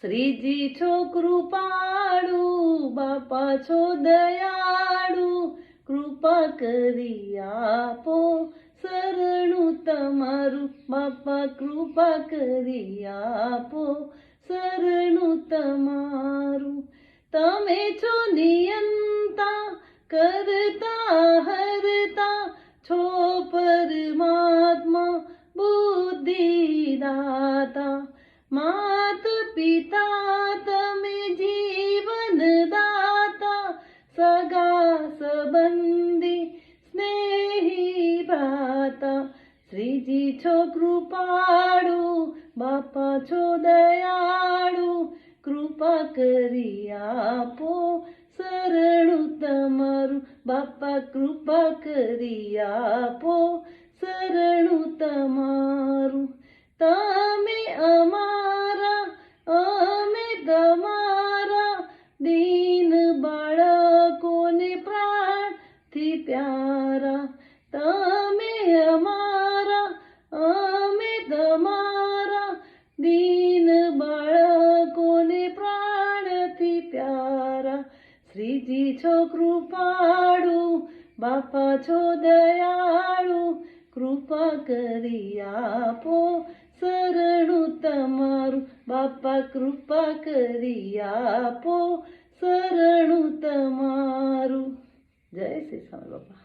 શ્રીજી છો કૃપાળુ, બાપા છો દયાળુ, કૃપા કરી આપો શરણું તમારું, બાપા કૃપા કરી આપો શરણું તમારું. તમે છો નિયંતા કરતા હરતા, છો પરમાત્મા બુદ્ધિદાતા. માત પિતા તમે જીવન દાતા, સગા સંબંધી સ્નેહી ભ્રાતા. શ્રીજી છો કૃપાળુ, બાપા છો દયાળુ, કૃપા કરી આપો શરણું તમારું, બાપા કૃપા કરી આપો શરણું તમારું. તમે અમારા અમે તમારા, દીન બાળકોને પ્રાણથી પ્યારા. તમે અમારા અમે તમારા, દીન બાળકોને પ્રાણથી પ્યારા. શ્રીજી છો કૃપાળુ, બાપા છો દયાળુ, કૃપા કરી આપો શરણું તમારું, બાપા કૃપા કરી આપો શરણું તમારું. જય શ્રી સ્વામી બાપા.